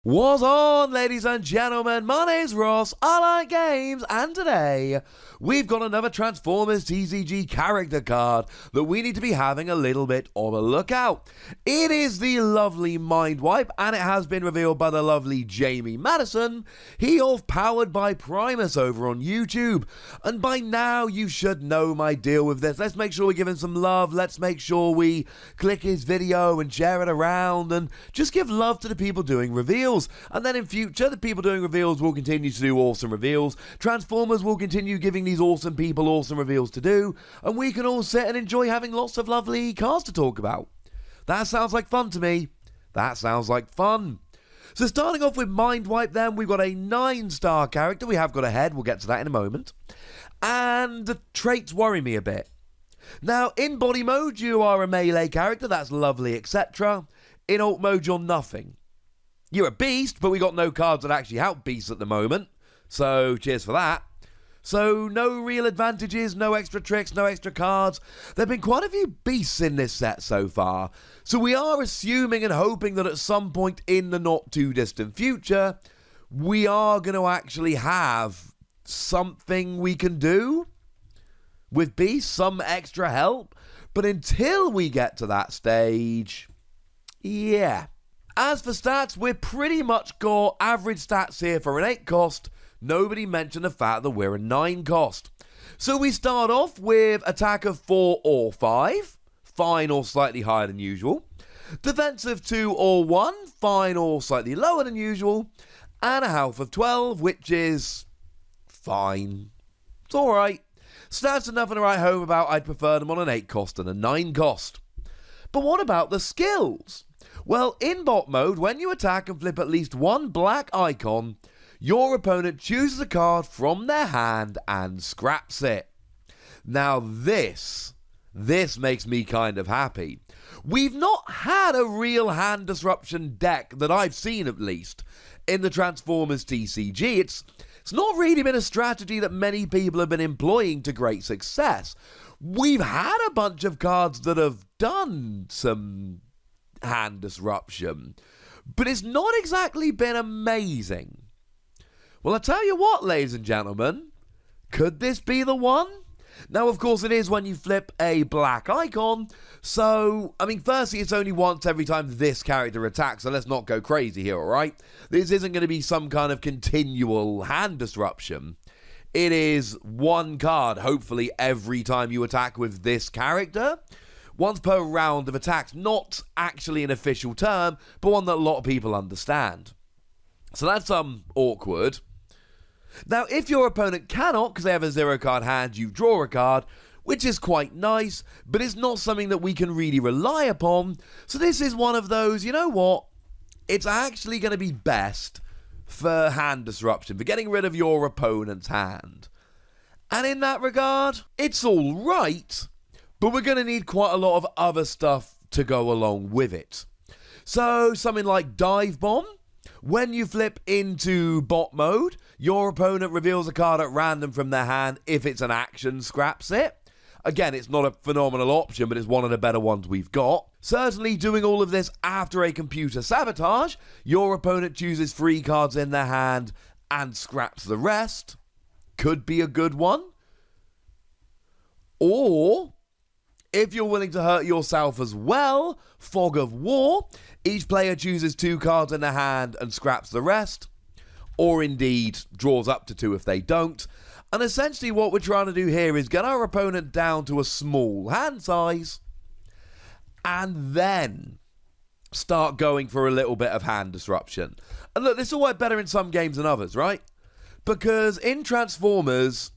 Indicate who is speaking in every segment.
Speaker 1: What's on, ladies and gentlemen? My name's Ross, I like games, and today we've got another Transformers TCG character card that we need to be having a little bit of a look at. It is the lovely Mindwipe, and it has been revealed by the lovely Jamie Madison. He of Powered by Primus over on YouTube, and by now you should know my deal with this. Let's make sure we give him some love, let's make sure we click his video and share it around, and just give love to the people doing reveals. And then in future, the people doing reveals will continue to do awesome reveals. Transformers will continue giving these awesome people awesome reveals to do. And we can all sit and enjoy having lots of lovely cards to talk about. That sounds like fun to me. That sounds like fun. So starting off with Mindwipe then, we've got a 9-star character. We have got a head. We'll get to that in a moment. And the traits worry me a bit. Now, in body mode, you are a melee character. That's lovely, etc. In alt mode, you're nothing. You're a beast, but we got no cards that actually help beasts at the moment. So, cheers for that. So, no real advantages, no extra tricks, no extra cards. There have been quite a few beasts in this set so far. So, we are assuming and hoping that at some point in the not too distant future, we are going to actually have something we can do with beasts, some extra help. But until we get to that stage, yeah. As for stats, we're pretty much got average stats here for an 8 cost. Nobody mentioned the fact that we're a 9 cost. So we start off with attack of 4 or 5, fine or slightly higher than usual. Defensive 2 or 1, fine or slightly lower than usual. And a health of 12, which is fine. It's alright. Stats are nothing to write home about. I'd prefer them on an 8 cost than a 9 cost. But what about the skills? Well, in bot mode, when you attack and flip at least one black icon, your opponent chooses a card from their hand and scraps it. Now this makes me kind of happy. We've not had a real hand disruption deck that I've seen, at least, in the Transformers TCG. It's not really been a strategy that many people have been employing to great success. We've had a bunch of cards that have done some hand disruption, but it's not exactly been amazing. Well, I tell you what, ladies and gentlemen, could this be the one? Now, of course, it is when you flip a black icon, so, I mean, firstly, it's only once every time this character attacks, so let's not go crazy here, alright? This isn't going to be some kind of continual hand disruption. It is one card, hopefully, every time you attack with this character. Once per round of attacks, not actually an official term, but one that a lot of people understand. So that's awkward. Now, if your opponent cannot, because they have a 0-card hand, you draw a card, which is quite nice, but it's not something that we can really rely upon. So this is one of those, you know what? It's actually going to be best for hand disruption, for getting rid of your opponent's hand. And in that regard, it's all right. But we're going to need quite a lot of other stuff to go along with it. So, something like Dive Bomb. When you flip into bot mode, your opponent reveals a card at random from their hand. If it's an action, scraps it. Again, it's not a phenomenal option, but it's one of the better ones we've got. Certainly doing all of this after a computer sabotage. Your opponent chooses 3 cards in their hand and scraps the rest. Could be a good one. Or, if you're willing to hurt yourself as well, Fog of War. Each player chooses 2 cards in their hand and scraps the rest. Or indeed, draws up to 2 if they don't. And essentially what we're trying to do here is get our opponent down to a small hand size. And then start going for a little bit of hand disruption. And look, this will work better in some games than others, right? Because in Transformers,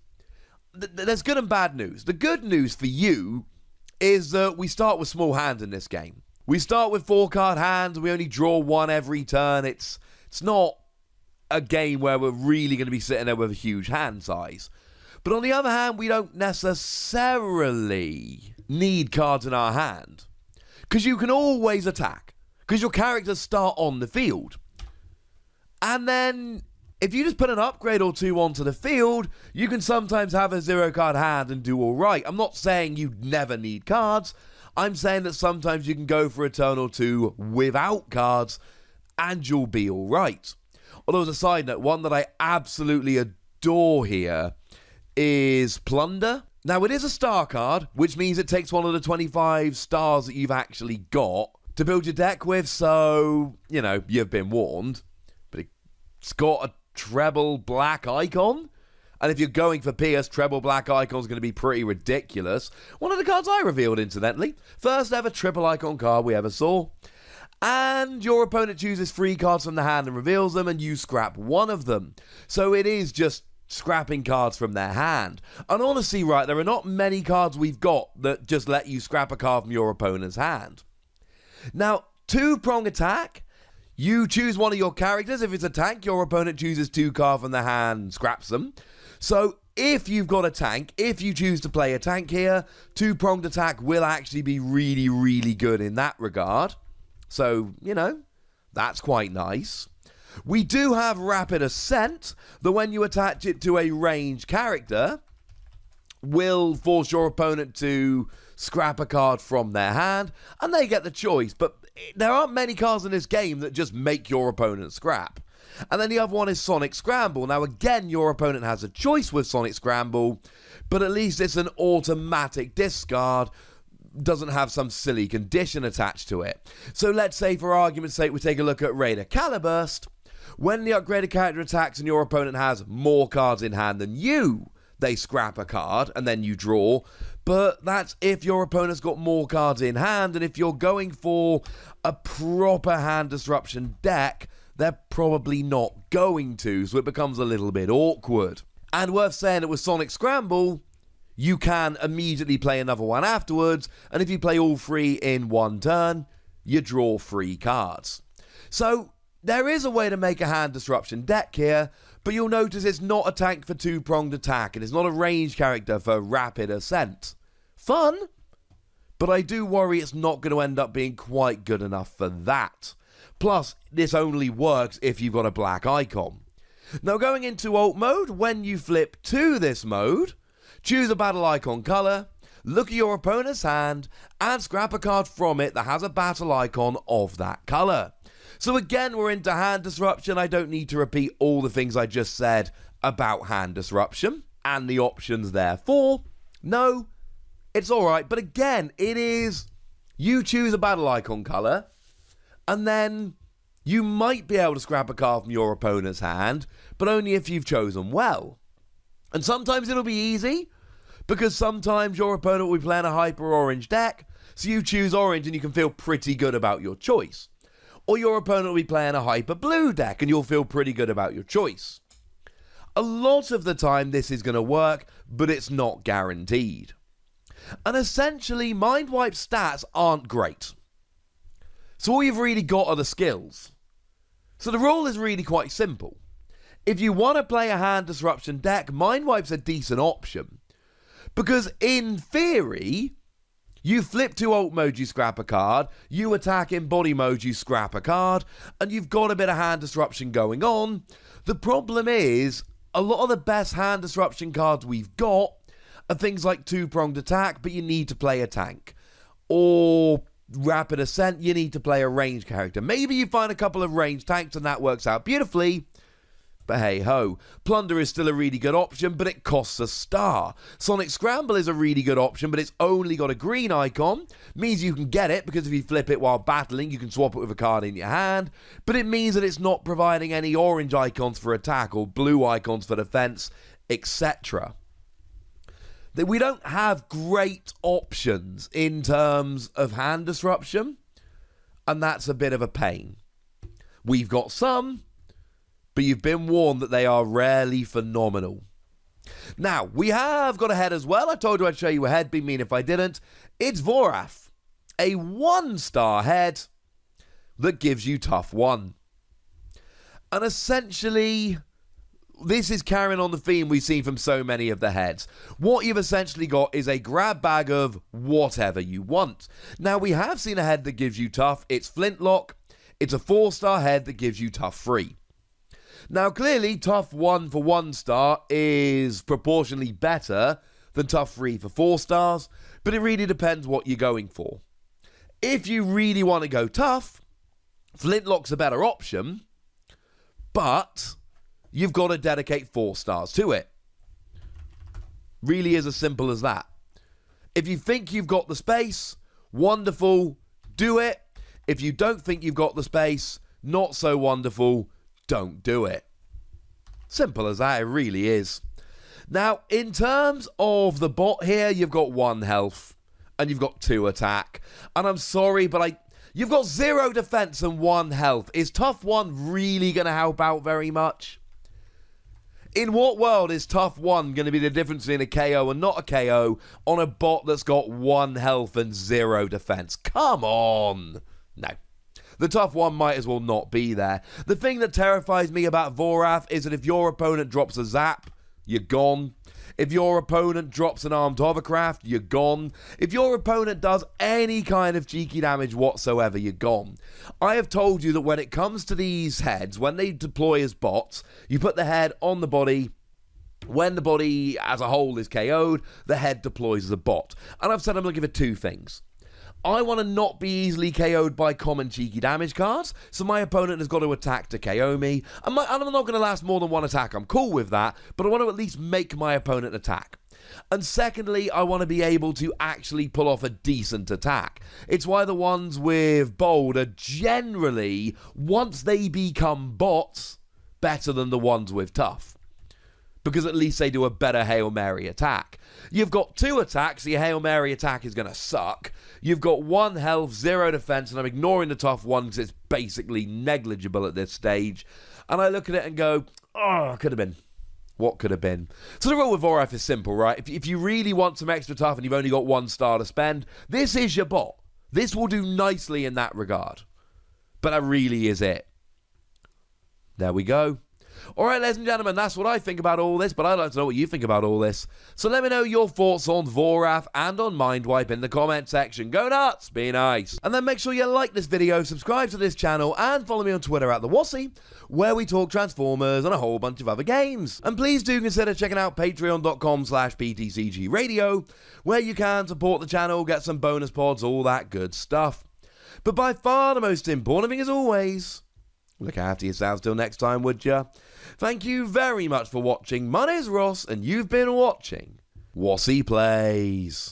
Speaker 1: there's good and bad news. The good news for you is that we start with small hands in this game. We start with 4-card hands, and we only draw 1 every turn. It's not a game where we're really going to be sitting there with a huge hand size. But on the other hand, we don't necessarily need cards in our hand. Because you can always attack. Because your characters start on the field. And then, if you just put an upgrade or 2 onto the field, you can sometimes have a 0-card hand and do alright. I'm not saying you never need cards. I'm saying that sometimes you can go for a turn or 2 without cards and you'll be alright. Although as a side note, one that I absolutely adore here is Plunder. Now it is a star card, which means it takes one of the 25 stars that you've actually got to build your deck with, so, you've been warned. But it's got a treble black icon, and if you're going for Pierce, treble black icon is going to be pretty ridiculous. One of the cards I revealed, incidentally. First ever triple icon card we ever saw. And your opponent chooses 3 cards from the hand and reveals them, and you scrap one of them. So it is just scrapping cards from their hand. And honestly, right, there are not many cards we've got that just let you scrap a card from your opponent's hand. Now, 2-prong attack. You choose one of your characters. If it's a tank, your opponent chooses 2 cards from their hand and scraps them. So if you've got a tank, if you choose to play a tank here, 2-pronged attack will actually be really, really good in that regard. So, that's quite nice. We do have Rapid Ascent, that when you attach it to a ranged character, will force your opponent to scrap a card from their hand, and they get the choice. But there aren't many cards in this game that just make your opponent scrap. And then the other one is Sonic Scramble. Now again, your opponent has a choice with Sonic Scramble, but at least it's an automatic discard, doesn't have some silly condition attached to it. So let's say, for argument's sake, we take a look at Raider Caliburst. When the upgraded character attacks and your opponent has more cards in hand than you, they scrap a card and then you draw. But that's if your opponent's got more cards in hand, and if you're going for a proper hand disruption deck, they're probably not going to, so it becomes a little bit awkward. And worth saying that with Sonic Scramble, you can immediately play another one afterwards, and if you play all 3 in one turn, you draw 3 cards. So there is a way to make a hand disruption deck here, but you'll notice it's not a tank for 2-pronged attack, and it's not a ranged character for Rapid Ascent. Fun, but I do worry it's not going to end up being quite good enough for that. Plus, this only works if you've got a black icon. Now going into alt mode, when you flip to this mode, choose a battle icon colour, look at your opponent's hand, and scrap a card from it that has a battle icon of that colour. So again, we're into hand disruption. I don't need to repeat all the things I just said about hand disruption and the options therefore. No, it's alright, but again, it is, you choose a battle icon colour, and then you might be able to scrap a card from your opponent's hand, but only if you've chosen well. And sometimes it'll be easy, because sometimes your opponent will be playing a hyper orange deck, so you choose orange and you can feel pretty good about your choice. Or your opponent will be playing a hyper blue deck and you'll feel pretty good about your choice. A lot of the time this is going to work, but it's not guaranteed. And essentially, Mindwipe stats aren't great. So all you've really got are the skills. So the rule is really quite simple. If you want to play a hand disruption deck, Mindwipe's a decent option. Because in theory, you flip to alt mode, you scrap a card, you attack in body mode, you scrap a card, and you've got a bit of hand disruption going on. The problem is, a lot of the best hand disruption cards we've got are things like 2-pronged attack, but you need to play a tank. Or Rapid Ascent, you need to play a ranged character. Maybe you find a couple of ranged tanks and that works out beautifully. But hey ho, Plunder is still a really good option, but it costs a star. Sonic Scramble is a really good option, but it's only got a green icon. Means you can get it, because if you flip it while battling, you can swap it with a card in your hand. But it means that it's not providing any orange icons for attack, or blue icons for defense, etc. That we don't have great options in terms of hand disruption, and that's a bit of a pain. We've got some, but you've been warned that they are rarely phenomenal. Now, we have got a head as well. I told you I'd show you a head, be mean if I didn't. It's Vorath, a 1-star head that gives you tough 1. And essentially, this is carrying on the theme we've seen from so many of the heads. What you've essentially got is a grab bag of whatever you want. Now, we have seen a head that gives you tough. It's Flintlock. It's a 4-star head that gives you tough 3. Now, clearly, tough 1 for 1 star is proportionally better than tough 3 for 4 stars, but it really depends what you're going for. If you really want to go tough, Flintlock's a better option, but you've got to dedicate 4 stars to it. Really is as simple as that. If you think you've got the space, wonderful, do it. If you don't think you've got the space, not so wonderful, don't do it. Simple as that, it really is. Now, in terms of the bot here, you've got 1 health and you've got 2 attack. And I'm sorry, but you've got 0 defense and 1 health. Is Tough 1 really going to help out very much? In what world is Tough 1 going to be the difference between a KO and not a KO on a bot that's got 1 health and 0 defense? Come on. No. The Tough 1 might as well not be there. The thing that terrifies me about Vorath is that if your opponent drops a zap, you're gone. If your opponent drops an armed hovercraft, you're gone. If your opponent does any kind of cheeky damage whatsoever, you're gone. I have told you that when it comes to these heads, when they deploy as bots, you put the head on the body. When the body as a whole is KO'd, the head deploys as a bot. And I've said I'm looking for 2 things. I want to not be easily KO'd by common cheeky damage cards, so my opponent has got to attack to KO me. And I'm not going to last more than 1 attack, I'm cool with that, but I want to at least make my opponent attack. And secondly, I want to be able to actually pull off a decent attack. It's why the ones with bold are generally, once they become bots, better than the ones with tough. Because at least they do a better Hail Mary attack. You've got 2 attacks, so your Hail Mary attack is going to suck. You've got 1 health, 0 defense, and I'm ignoring the tough one because it's basically negligible at this stage. And I look at it and go, oh, could have been. What could have been? So the rule with Vorath is simple, right? If you really want some extra tough and you've only got 1 star to spend, this is your bot. This will do nicely in that regard. But that really is it. There we go. Alright, ladies and gentlemen, that's what I think about all this, but I'd like to know what you think about all this. So let me know your thoughts on Vorath and on Mindwipe in the comment section. Go nuts, be nice. And then make sure you like this video, subscribe to this channel, and follow me on Twitter @TheWassy, where we talk Transformers and a whole bunch of other games. And please do consider checking out patreon.com/PTCGradio, where you can support the channel, get some bonus pods, all that good stuff. But by far the most important thing as always, look after yourselves till next time, would ya? Thank you very much for watching. My name's Ross, and you've been watching Wassy Plays.